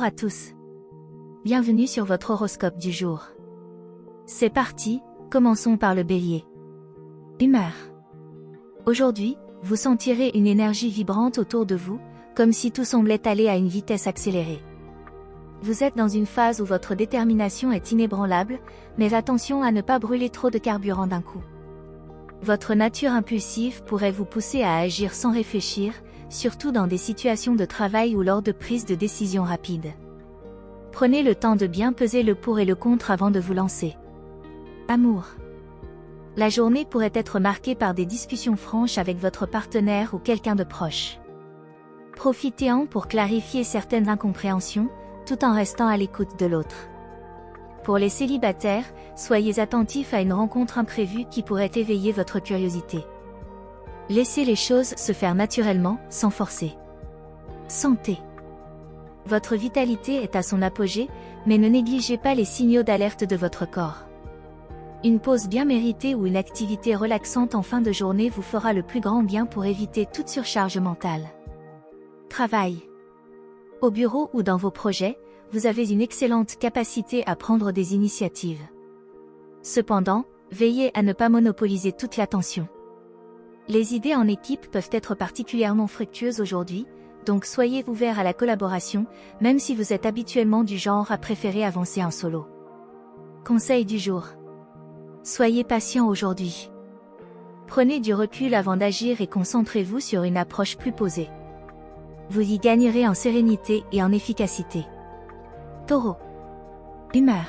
à tous. Bienvenue sur votre horoscope du jour. C'est parti, commençons par le Bélier. Humeur. Aujourd'hui, vous sentirez une énergie vibrante autour de vous, comme si tout semblait aller à une vitesse accélérée. Vous êtes dans une phase où votre détermination est inébranlable, mais attention à ne pas brûler trop de carburant d'un coup. Votre nature impulsive pourrait vous pousser à agir sans réfléchir, surtout dans des situations de travail ou lors de prises de décision rapides. Prenez le temps de bien peser le pour et le contre avant de vous lancer. Amour. La journée pourrait être marquée par des discussions franches avec votre partenaire ou quelqu'un de proche. Profitez-en pour clarifier certaines incompréhensions, tout en restant à l'écoute de l'autre. Pour les célibataires, soyez attentifs à une rencontre imprévue qui pourrait éveiller votre curiosité. Laissez les choses se faire naturellement, sans forcer. Santé. Votre vitalité est à son apogée, mais ne négligez pas les signaux d'alerte de votre corps. Une pause bien méritée ou une activité relaxante en fin de journée vous fera le plus grand bien pour éviter toute surcharge mentale. Travail. Au bureau ou dans vos projets, vous avez une excellente capacité à prendre des initiatives. Cependant, veillez à ne pas monopoliser toute l'attention. Les idées en équipe peuvent être particulièrement fructueuses aujourd'hui, donc soyez ouverts à la collaboration, même si vous êtes habituellement du genre à préférer avancer en solo. Conseil du jour. Soyez patient aujourd'hui. Prenez du recul avant d'agir et concentrez-vous sur une approche plus posée. Vous y gagnerez en sérénité et en efficacité. Taureau. Humeur.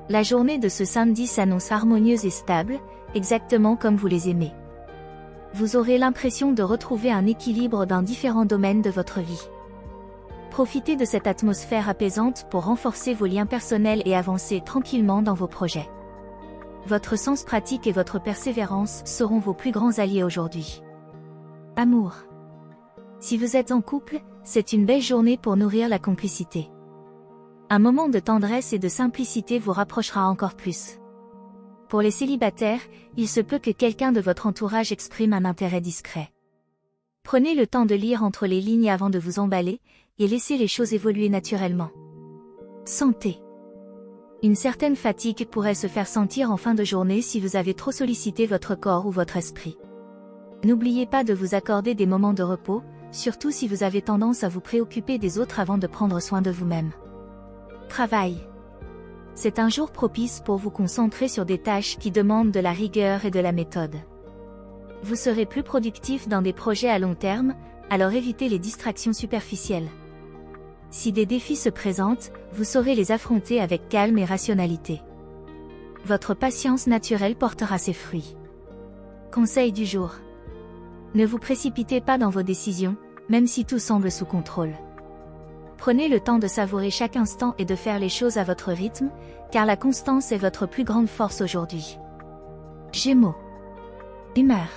La journée de ce samedi s'annonce harmonieuse et stable, exactement comme vous les aimez. Vous aurez l'impression de retrouver un équilibre dans différents domaines de votre vie. Profitez de cette atmosphère apaisante pour renforcer vos liens personnels et avancer tranquillement dans vos projets. Votre sens pratique et votre persévérance seront vos plus grands alliés aujourd'hui. Amour. Si vous êtes en couple, c'est une belle journée pour nourrir la complicité. Un moment de tendresse et de simplicité vous rapprochera encore plus. Pour les célibataires, il se peut que quelqu'un de votre entourage exprime un intérêt discret. Prenez le temps de lire entre les lignes avant de vous emballer, et laissez les choses évoluer naturellement. Santé. Une certaine fatigue pourrait se faire sentir en fin de journée si vous avez trop sollicité votre corps ou votre esprit. N'oubliez pas de vous accorder des moments de repos, surtout si vous avez tendance à vous préoccuper des autres avant de prendre soin de vous-même. Travail. C'est un jour propice pour vous concentrer sur des tâches qui demandent de la rigueur et de la méthode. Vous serez plus productif dans des projets à long terme, alors évitez les distractions superficielles. Si des défis se présentent, vous saurez les affronter avec calme et rationalité. Votre patience naturelle portera ses fruits. Conseil du jour. Ne vous précipitez pas dans vos décisions, même si tout semble sous contrôle. Prenez le temps de savourer chaque instant et de faire les choses à votre rythme, car la constance est votre plus grande force aujourd'hui. Gémeaux. Humeur.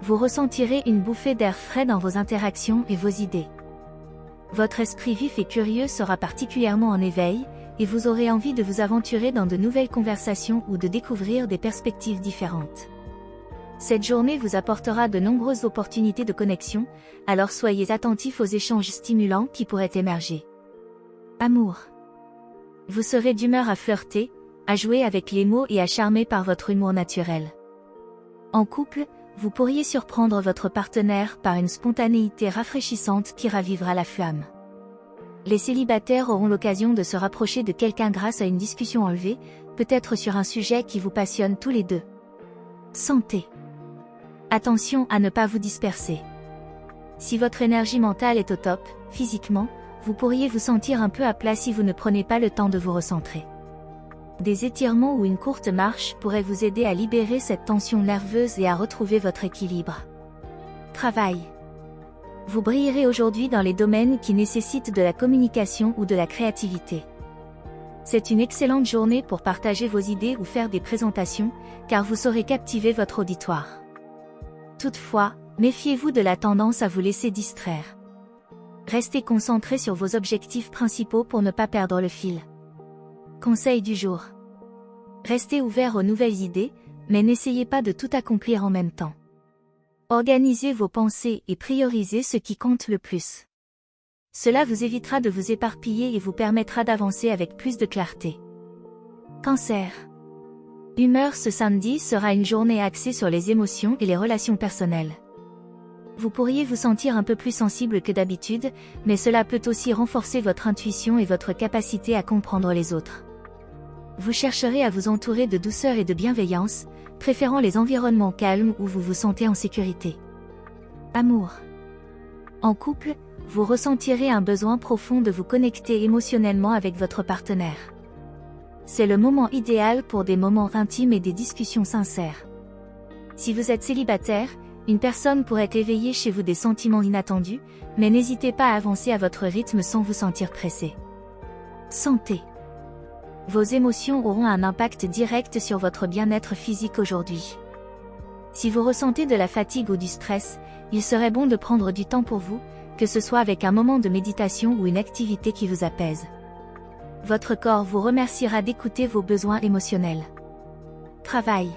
Vous ressentirez une bouffée d'air frais dans vos interactions et vos idées. Votre esprit vif et curieux sera particulièrement en éveil, et vous aurez envie de vous aventurer dans de nouvelles conversations ou de découvrir des perspectives différentes. Cette journée vous apportera de nombreuses opportunités de connexion, alors soyez attentifs aux échanges stimulants qui pourraient émerger. Amour. Vous serez d'humeur à flirter, à jouer avec les mots et à charmer par votre humour naturel. En couple, vous pourriez surprendre votre partenaire par une spontanéité rafraîchissante qui ravivera la flamme. Les célibataires auront l'occasion de se rapprocher de quelqu'un grâce à une discussion enlevée, peut-être sur un sujet qui vous passionne tous les deux. Santé. Attention à ne pas vous disperser. Si votre énergie mentale est au top, physiquement, vous pourriez vous sentir un peu à plat si vous ne prenez pas le temps de vous recentrer. Des étirements ou une courte marche pourraient vous aider à libérer cette tension nerveuse et à retrouver votre équilibre. Travail. Vous brillerez aujourd'hui dans les domaines qui nécessitent de la communication ou de la créativité. C'est une excellente journée pour partager vos idées ou faire des présentations, car vous saurez captiver votre auditoire. Toutefois, méfiez-vous de la tendance à vous laisser distraire. Restez concentré sur vos objectifs principaux pour ne pas perdre le fil. Conseil du jour. Restez ouvert aux nouvelles idées, mais n'essayez pas de tout accomplir en même temps. Organisez vos pensées et priorisez ce qui compte le plus. Cela vous évitera de vous éparpiller et vous permettra d'avancer avec plus de clarté. Cancer. Humeur. Ce samedi sera une journée axée sur les émotions et les relations personnelles. Vous pourriez vous sentir un peu plus sensible que d'habitude, mais cela peut aussi renforcer votre intuition et votre capacité à comprendre les autres. Vous chercherez à vous entourer de douceur et de bienveillance, préférant les environnements calmes où vous vous sentez en sécurité. Amour. En couple, vous ressentirez un besoin profond de vous connecter émotionnellement avec votre partenaire. C'est le moment idéal pour des moments intimes et des discussions sincères. Si vous êtes célibataire, une personne pourrait éveiller chez vous des sentiments inattendus, mais n'hésitez pas à avancer à votre rythme sans vous sentir pressé. Santé. Vos émotions auront un impact direct sur votre bien-être physique aujourd'hui. Si vous ressentez de la fatigue ou du stress, il serait bon de prendre du temps pour vous, que ce soit avec un moment de méditation ou une activité qui vous apaise. Votre corps vous remerciera d'écouter vos besoins émotionnels. Travail.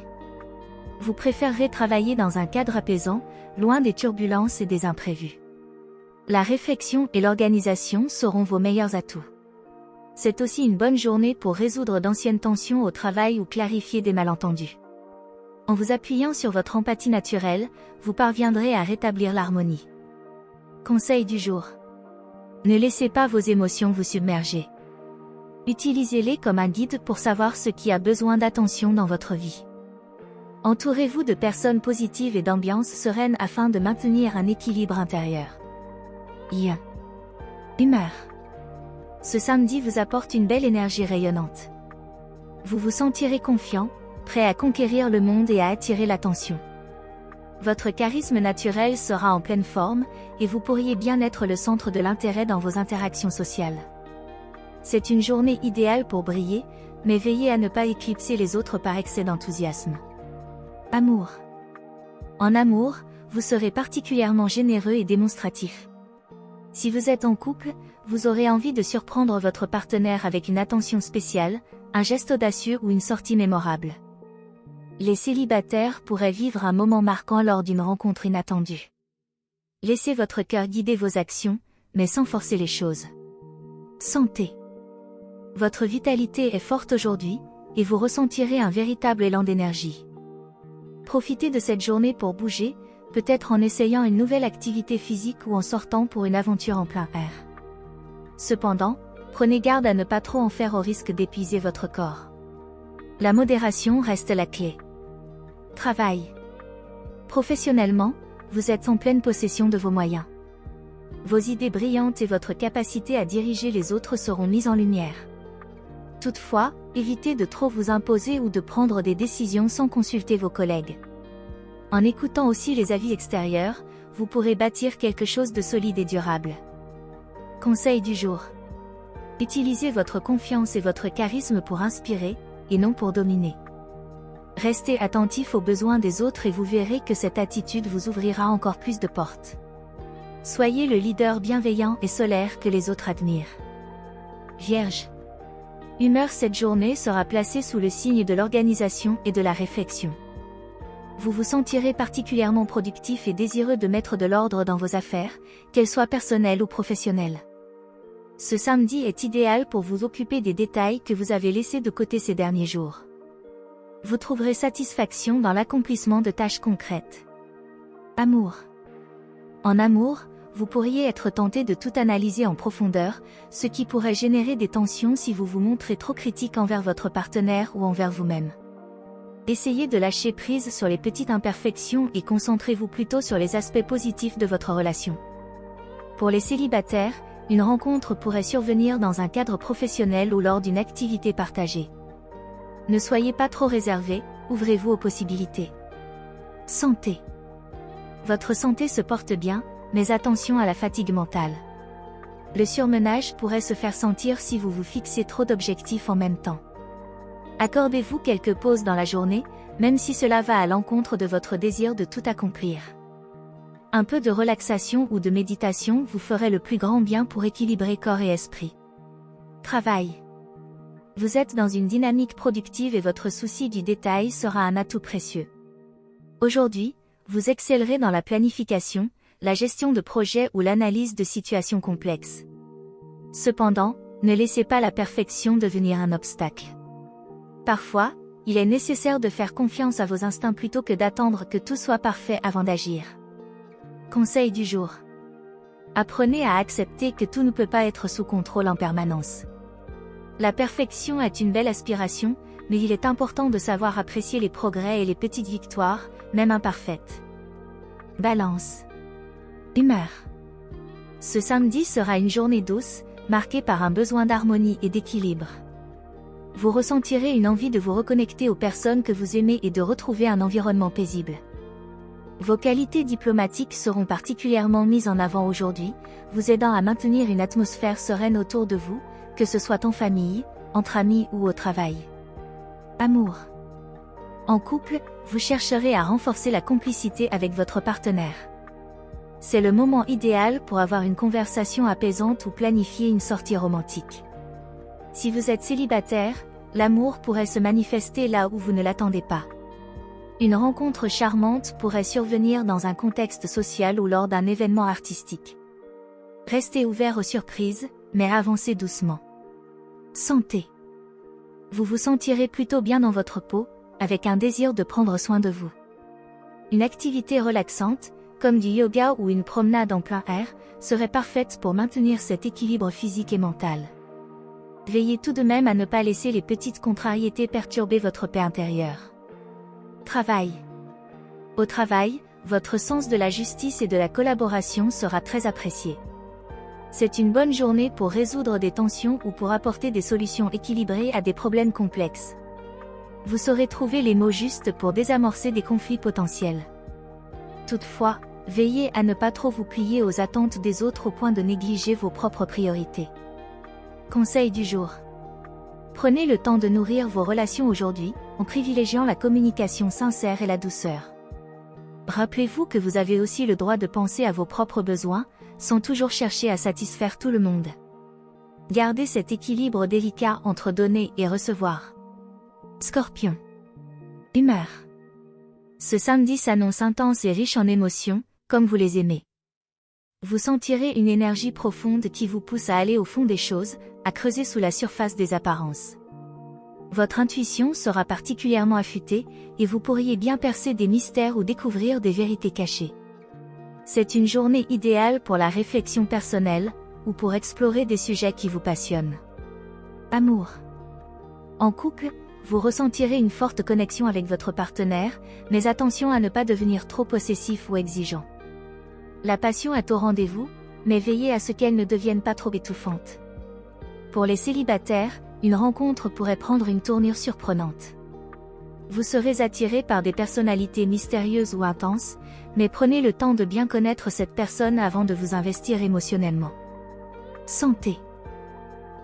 Vous préférerez travailler dans un cadre apaisant, loin des turbulences et des imprévus. La réflexion et l'organisation seront vos meilleurs atouts. C'est aussi une bonne journée pour résoudre d'anciennes tensions au travail ou clarifier des malentendus. En vous appuyant sur votre empathie naturelle, vous parviendrez à rétablir l'harmonie. Conseil du jour. Ne laissez pas vos émotions vous submerger. Utilisez-les comme un guide pour savoir ce qui a besoin d'attention dans votre vie. Entourez-vous de personnes positives et d'ambiance sereine afin de maintenir un équilibre intérieur. Humeur. Ce samedi vous apporte une belle énergie rayonnante. Vous vous sentirez confiant, prêt à conquérir le monde et à attirer l'attention. Votre charisme naturel sera en pleine forme, et vous pourriez bien être le centre de l'intérêt dans vos interactions sociales. C'est une journée idéale pour briller, mais veillez à ne pas éclipser les autres par excès d'enthousiasme. Amour. En amour, vous serez particulièrement généreux et démonstratif. Si vous êtes en couple, vous aurez envie de surprendre votre partenaire avec une attention spéciale, un geste audacieux ou une sortie mémorable. Les célibataires pourraient vivre un moment marquant lors d'une rencontre inattendue. Laissez votre cœur guider vos actions, mais sans forcer les choses. Santé. Votre vitalité est forte aujourd'hui, et vous ressentirez un véritable élan d'énergie. Profitez de cette journée pour bouger, peut-être en essayant une nouvelle activité physique ou en sortant pour une aventure en plein air. Cependant, prenez garde à ne pas trop en faire au risque d'épuiser votre corps. La modération reste la clé. Travail. Professionnellement, vous êtes en pleine possession de vos moyens. Vos idées brillantes et votre capacité à diriger les autres seront mises en lumière. Toutefois, évitez de trop vous imposer ou de prendre des décisions sans consulter vos collègues. En écoutant aussi les avis extérieurs, vous pourrez bâtir quelque chose de solide et durable. Conseil du jour. Utilisez votre confiance et votre charisme pour inspirer, et non pour dominer. Restez attentif aux besoins des autres et vous verrez que cette attitude vous ouvrira encore plus de portes. Soyez le leader bienveillant et solaire que les autres admirent. Vierge. Humeur. Cette journée sera placée sous le signe de l'organisation et de la réflexion. Vous vous sentirez particulièrement productif et désireux de mettre de l'ordre dans vos affaires, qu'elles soient personnelles ou professionnelles. Ce samedi est idéal pour vous occuper des détails que vous avez laissés de côté ces derniers jours. Vous trouverez satisfaction dans l'accomplissement de tâches concrètes. Amour. En amour, vous pourriez être tenté de tout analyser en profondeur, ce qui pourrait générer des tensions si vous vous montrez trop critique envers votre partenaire ou envers vous-même. Essayez de lâcher prise sur les petites imperfections et concentrez-vous plutôt sur les aspects positifs de votre relation. Pour les célibataires, une rencontre pourrait survenir dans un cadre professionnel ou lors d'une activité partagée. Ne soyez pas trop réservé, ouvrez-vous aux possibilités. Santé. Votre santé se porte bien, mais attention à la fatigue mentale. Le surmenage pourrait se faire sentir si vous vous fixez trop d'objectifs en même temps. Accordez-vous quelques pauses dans la journée, même si cela va à l'encontre de votre désir de tout accomplir. Un peu de relaxation ou de méditation vous ferait le plus grand bien pour équilibrer corps et esprit. Travail. Vous êtes dans une dynamique productive et votre souci du détail sera un atout précieux. Aujourd'hui, vous excellerez dans la planification, la gestion de projets ou l'analyse de situations complexes. Cependant, ne laissez pas la perfection devenir un obstacle. Parfois, il est nécessaire de faire confiance à vos instincts plutôt que d'attendre que tout soit parfait avant d'agir. Conseil du jour. Apprenez à accepter que tout ne peut pas être sous contrôle en permanence. La perfection est une belle aspiration, mais il est important de savoir apprécier les progrès et les petites victoires, même imparfaites. Balance. Humeur. Ce samedi sera une journée douce, marquée par un besoin d'harmonie et d'équilibre. Vous ressentirez une envie de vous reconnecter aux personnes que vous aimez et de retrouver un environnement paisible. Vos qualités diplomatiques seront particulièrement mises en avant aujourd'hui, vous aidant à maintenir une atmosphère sereine autour de vous, que ce soit en famille, entre amis ou au travail. Amour. En couple, vous chercherez à renforcer la complicité avec votre partenaire. C'est le moment idéal pour avoir une conversation apaisante ou planifier une sortie romantique. Si vous êtes célibataire, l'amour pourrait se manifester là où vous ne l'attendez pas. Une rencontre charmante pourrait survenir dans un contexte social ou lors d'un événement artistique. Restez ouvert aux surprises, mais avancez doucement. Santé. Vous vous sentirez plutôt bien dans votre peau, avec un désir de prendre soin de vous. Une activité relaxante, comme du yoga ou une promenade en plein air, serait parfaite pour maintenir cet équilibre physique et mental. Veillez tout de même à ne pas laisser les petites contrariétés perturber votre paix intérieure. Travail. Au travail, votre sens de la justice et de la collaboration sera très apprécié. C'est une bonne journée pour résoudre des tensions ou pour apporter des solutions équilibrées à des problèmes complexes. Vous saurez trouver les mots justes pour désamorcer des conflits potentiels. Toutefois, veillez à ne pas trop vous plier aux attentes des autres au point de négliger vos propres priorités. Conseil du jour. Prenez le temps de nourrir vos relations aujourd'hui, en privilégiant la communication sincère et la douceur. Rappelez-vous que vous avez aussi le droit de penser à vos propres besoins, sans toujours chercher à satisfaire tout le monde. Gardez cet équilibre délicat entre donner et recevoir. Scorpion. Humeur. Ce samedi s'annonce intense et riche en émotions, comme vous les aimez. Vous sentirez une énergie profonde qui vous pousse à aller au fond des choses, à creuser sous la surface des apparences. Votre intuition sera particulièrement affûtée, et vous pourriez bien percer des mystères ou découvrir des vérités cachées. C'est une journée idéale pour la réflexion personnelle, ou pour explorer des sujets qui vous passionnent. Amour. En couple, vous ressentirez une forte connexion avec votre partenaire, mais attention à ne pas devenir trop possessif ou exigeant. La passion est au rendez-vous, mais veillez à ce qu'elle ne devienne pas trop étouffante. Pour les célibataires, une rencontre pourrait prendre une tournure surprenante. Vous serez attiré par des personnalités mystérieuses ou intenses, mais prenez le temps de bien connaître cette personne avant de vous investir émotionnellement. Santé.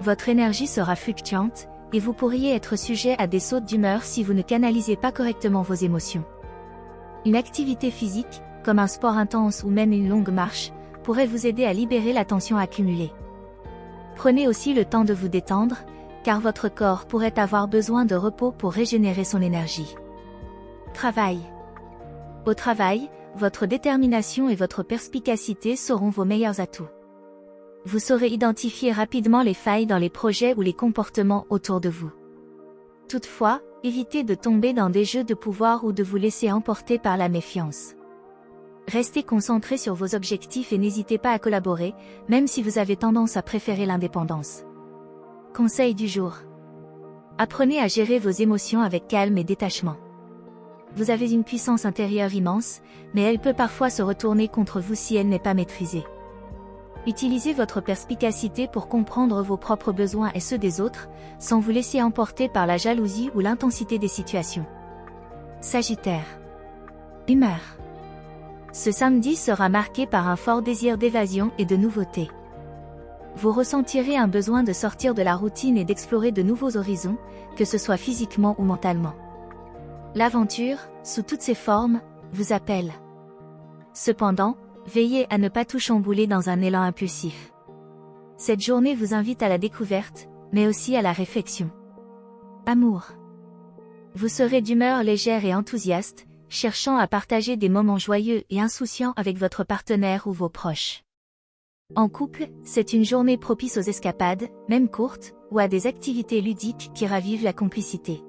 Votre énergie sera fluctuante, et vous pourriez être sujet à des sautes d'humeur si vous ne canalisez pas correctement vos émotions. Une activité physique, comme un sport intense ou même une longue marche, pourrait vous aider à libérer la tension accumulée. Prenez aussi le temps de vous détendre, car votre corps pourrait avoir besoin de repos pour régénérer son énergie. Travail. Au travail, votre détermination et votre perspicacité seront vos meilleurs atouts. Vous saurez identifier rapidement les failles dans les projets ou les comportements autour de vous. Toutefois, évitez de tomber dans des jeux de pouvoir ou de vous laisser emporter par la méfiance. Restez concentré sur vos objectifs et n'hésitez pas à collaborer, même si vous avez tendance à préférer l'indépendance. Conseil du jour. Apprenez à gérer vos émotions avec calme et détachement. Vous avez une puissance intérieure immense, mais elle peut parfois se retourner contre vous si elle n'est pas maîtrisée. Utilisez votre perspicacité pour comprendre vos propres besoins et ceux des autres, sans vous laisser emporter par la jalousie ou l'intensité des situations. Sagittaire. Humeur. Ce samedi sera marqué par un fort désir d'évasion et de nouveauté. Vous ressentirez un besoin de sortir de la routine et d'explorer de nouveaux horizons, que ce soit physiquement ou mentalement. L'aventure, sous toutes ses formes, vous appelle. Cependant, veillez à ne pas tout chambouler dans un élan impulsif. Cette journée vous invite à la découverte, mais aussi à la réflexion. Amour. Vous serez d'humeur légère et enthousiaste, cherchant à partager des moments joyeux et insouciants avec votre partenaire ou vos proches. En couple, c'est une journée propice aux escapades, même courtes, ou à des activités ludiques qui ravivent la complicité.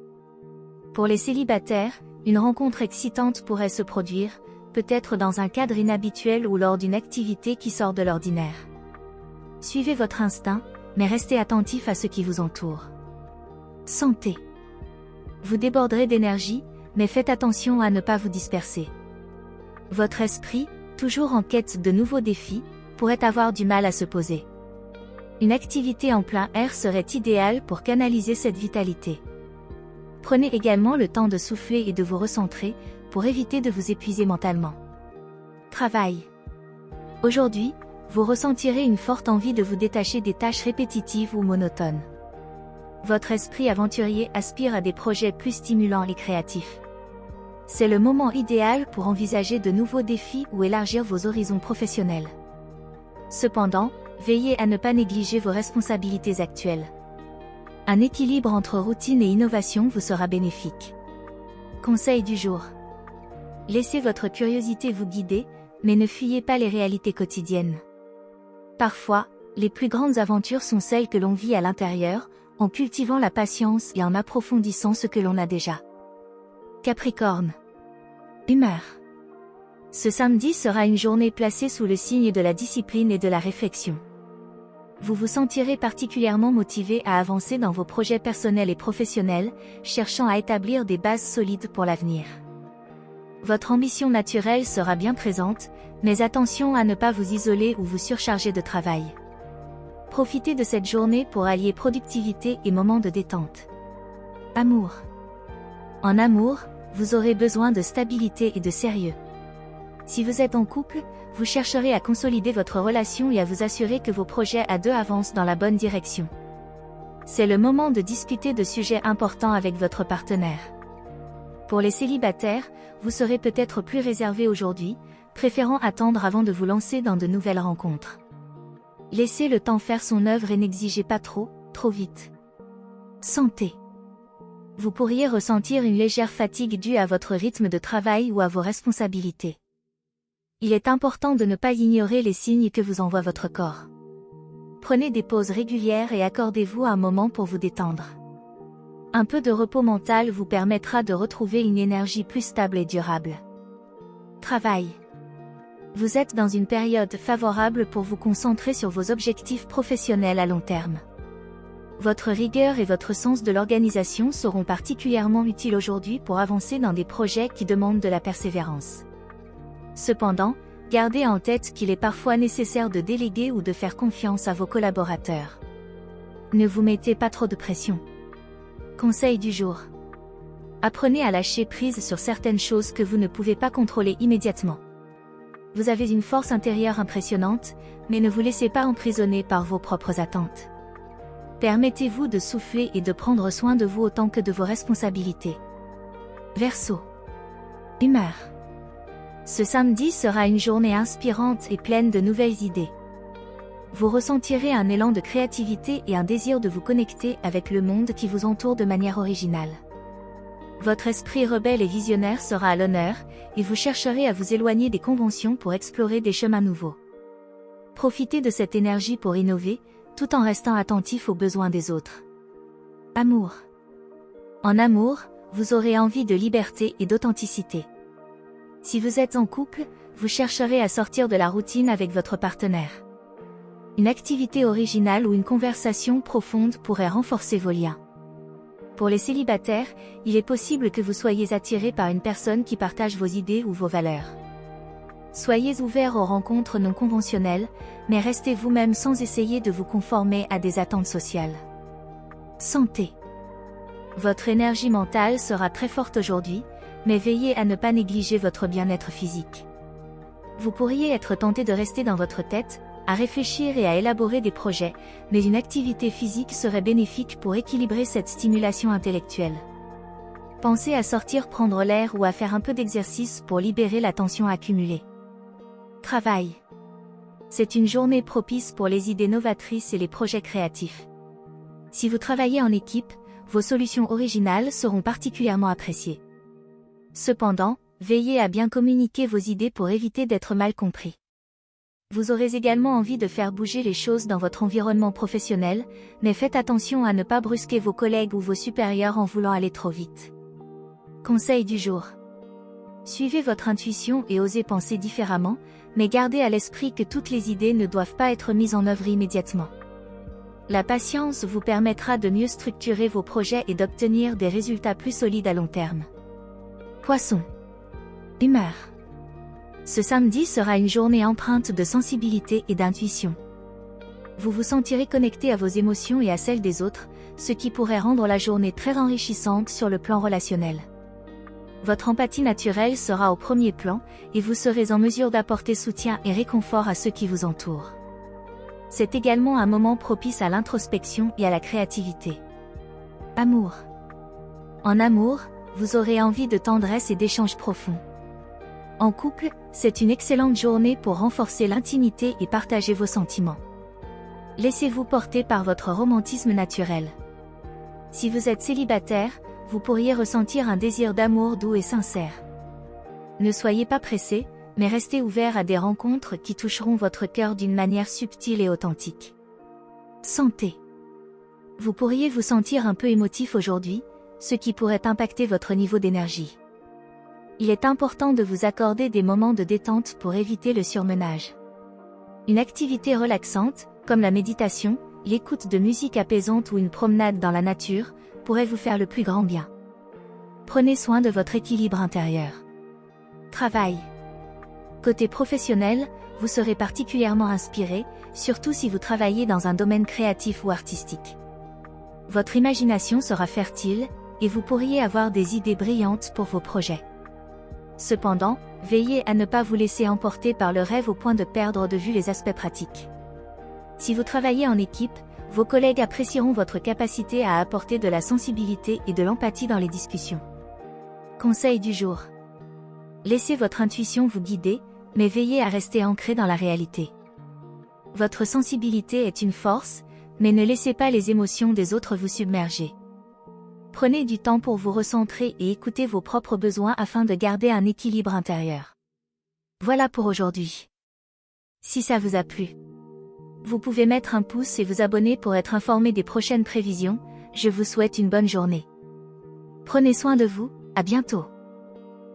Pour les célibataires, une rencontre excitante pourrait se produire, peut-être dans un cadre inhabituel ou lors d'une activité qui sort de l'ordinaire. Suivez votre instinct, mais restez attentif à ce qui vous entoure. Santé. Vous déborderez d'énergie, mais faites attention à ne pas vous disperser. Votre esprit, toujours en quête de nouveaux défis, pourrait avoir du mal à se poser. Une activité en plein air serait idéale pour canaliser cette vitalité. Prenez également le temps de souffler et de vous recentrer, pour éviter de vous épuiser mentalement. Travail. Aujourd'hui, vous ressentirez une forte envie de vous détacher des tâches répétitives ou monotones. Votre esprit aventurier aspire à des projets plus stimulants et créatifs. C'est le moment idéal pour envisager de nouveaux défis ou élargir vos horizons professionnels. Cependant, veillez à ne pas négliger vos responsabilités actuelles. Un équilibre entre routine et innovation vous sera bénéfique. Conseil du jour. Laissez votre curiosité vous guider, mais ne fuyez pas les réalités quotidiennes. Parfois, les plus grandes aventures sont celles que l'on vit à l'intérieur, en cultivant la patience et en approfondissant ce que l'on a déjà. Capricorne. Humeur. Ce samedi sera une journée placée sous le signe de la discipline et de la réflexion. Vous vous sentirez particulièrement motivé à avancer dans vos projets personnels et professionnels, cherchant à établir des bases solides pour l'avenir. Votre ambition naturelle sera bien présente, mais attention à ne pas vous isoler ou vous surcharger de travail. Profitez de cette journée pour allier productivité et moments de détente. Amour. En amour, vous aurez besoin de stabilité et de sérieux. Si vous êtes en couple, vous chercherez à consolider votre relation et à vous assurer que vos projets à deux avancent dans la bonne direction. C'est le moment de discuter de sujets importants avec votre partenaire. Pour les célibataires, vous serez peut-être plus réservé aujourd'hui, préférant attendre avant de vous lancer dans de nouvelles rencontres. Laissez le temps faire son œuvre et n'exigez pas trop vite. Santé. Vous pourriez ressentir une légère fatigue due à votre rythme de travail ou à vos responsabilités. Il est important de ne pas ignorer les signes que vous envoie votre corps. Prenez des pauses régulières et accordez-vous un moment pour vous détendre. Un peu de repos mental vous permettra de retrouver une énergie plus stable et durable. Travail. Vous êtes dans une période favorable pour vous concentrer sur vos objectifs professionnels à long terme. Votre rigueur et votre sens de l'organisation seront particulièrement utiles aujourd'hui pour avancer dans des projets qui demandent de la persévérance. Cependant, gardez en tête qu'il est parfois nécessaire de déléguer ou de faire confiance à vos collaborateurs. Ne vous mettez pas trop de pression. Conseil du jour. Apprenez à lâcher prise sur certaines choses que vous ne pouvez pas contrôler immédiatement. Vous avez une force intérieure impressionnante, mais ne vous laissez pas emprisonner par vos propres attentes. Permettez-vous de souffler et de prendre soin de vous autant que de vos responsabilités. Verseau. Humeur. Ce samedi sera une journée inspirante et pleine de nouvelles idées. Vous ressentirez un élan de créativité et un désir de vous connecter avec le monde qui vous entoure de manière originale. Votre esprit rebelle et visionnaire sera à l'honneur, et vous chercherez à vous éloigner des conventions pour explorer des chemins nouveaux. Profitez de cette énergie pour innover, tout en restant attentif aux besoins des autres. Amour. En amour, vous aurez envie de liberté et d'authenticité. Si vous êtes en couple, vous chercherez à sortir de la routine avec votre partenaire. Une activité originale ou une conversation profonde pourrait renforcer vos liens. Pour les célibataires, il est possible que vous soyez attiré par une personne qui partage vos idées ou vos valeurs. Soyez ouverts aux rencontres non conventionnelles, mais restez vous-même sans essayer de vous conformer à des attentes sociales. Santé. Votre énergie mentale sera très forte aujourd'hui, mais veillez à ne pas négliger votre bien-être physique. Vous pourriez être tenté de rester dans votre tête, à réfléchir et à élaborer des projets, mais une activité physique serait bénéfique pour équilibrer cette stimulation intellectuelle. Pensez à sortir prendre l'air ou à faire un peu d'exercice pour libérer la tension accumulée. Travail. C'est une journée propice pour les idées novatrices et les projets créatifs. Si vous travaillez en équipe, vos solutions originales seront particulièrement appréciées. Cependant, Veillez à bien communiquer vos idées pour éviter d'être mal compris. Vous aurez également envie de faire bouger les choses dans votre environnement professionnel, mais faites attention à ne pas brusquer vos collègues ou vos supérieurs en voulant aller trop vite. Conseil du jour. Suivez votre intuition et osez penser différemment, mais gardez à l'esprit que toutes les idées ne doivent pas être mises en œuvre immédiatement. La patience vous permettra de mieux structurer vos projets et d'obtenir des résultats plus solides à long terme. Poisson. Humeur. Ce samedi sera une journée empreinte de sensibilité et d'intuition. Vous vous sentirez connecté à vos émotions et à celles des autres, ce qui pourrait rendre la journée très enrichissante sur le plan relationnel. Votre empathie naturelle sera au premier plan, et vous serez en mesure d'apporter soutien et réconfort à ceux qui vous entourent. C'est également un moment propice à l'introspection et à la créativité. Amour. En amour, vous aurez envie de tendresse et d'échanges profonds. En couple, c'est une excellente journée pour renforcer l'intimité et partager vos sentiments. Laissez-vous porter par votre romantisme naturel. Si vous êtes célibataire, vous pourriez ressentir un désir d'amour doux et sincère. Ne soyez pas pressé, mais restez ouvert à des rencontres qui toucheront votre cœur d'une manière subtile et authentique. Santé. Vous pourriez vous sentir un peu émotif aujourd'hui, ce qui pourrait impacter votre niveau d'énergie. Il est important de vous accorder des moments de détente pour éviter le surmenage. Une activité relaxante, comme la méditation, l'écoute de musique apaisante ou une promenade dans la nature, pourrait vous faire le plus grand bien. Prenez soin de votre équilibre intérieur. Travail. Côté professionnel, vous serez particulièrement inspiré, surtout si vous travaillez dans un domaine créatif ou artistique. Votre imagination sera fertile, et vous pourriez avoir des idées brillantes pour vos projets. Cependant, veillez à ne pas vous laisser emporter par le rêve au point de perdre de vue les aspects pratiques. Si vous travaillez en équipe, vos collègues apprécieront votre capacité à apporter de la sensibilité et de l'empathie dans les discussions. Conseil du jour. Laissez votre intuition vous guider, mais veillez à rester ancré dans la réalité. Votre sensibilité est une force, mais ne laissez pas les émotions des autres vous submerger. Prenez du temps pour vous recentrer et écouter vos propres besoins afin de garder un équilibre intérieur. Voilà pour aujourd'hui. Si ça vous a plu, vous pouvez mettre un pouce et vous abonner pour être informé des prochaines prévisions. Je vous souhaite une bonne journée. Prenez soin de vous, à bientôt.